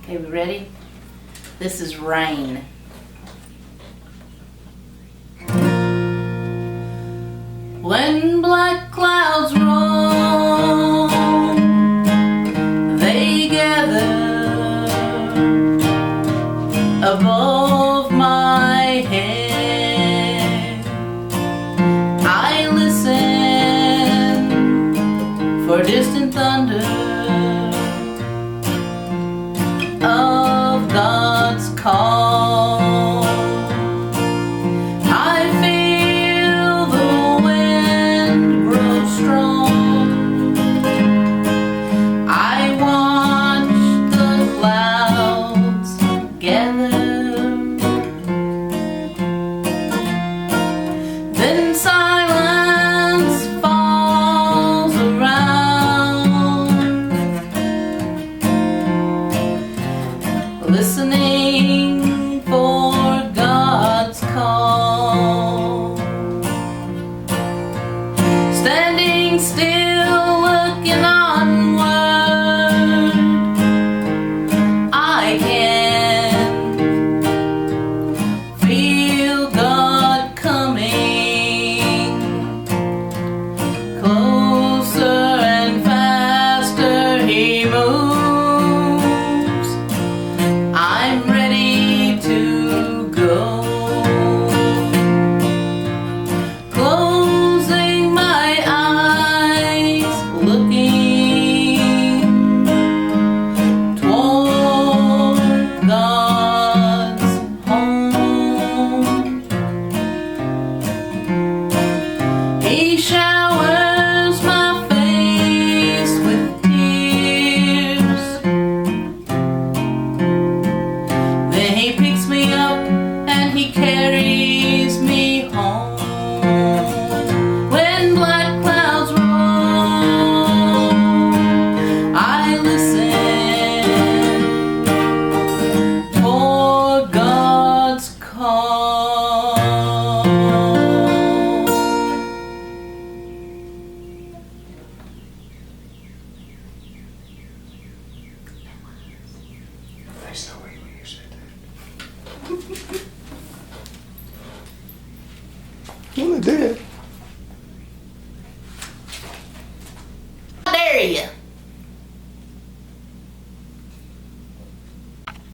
Okay, we ready? This is Rain. When black clouds roll, they gather above my head. I listen for distant thunder of God's call. I feel the wind grow strong. I watch the clouds gather. Then silence falls around, listening for God's call. Standing still, looking onward, I can feel God coming closer and faster He moves. I'm ready to go. Closing my eyes, looking toward God's home. He showers my face with tears. Then He picks me up and He carries me home. When black clouds roll, I listen for God's call. I saw you when you said that. Well, it did.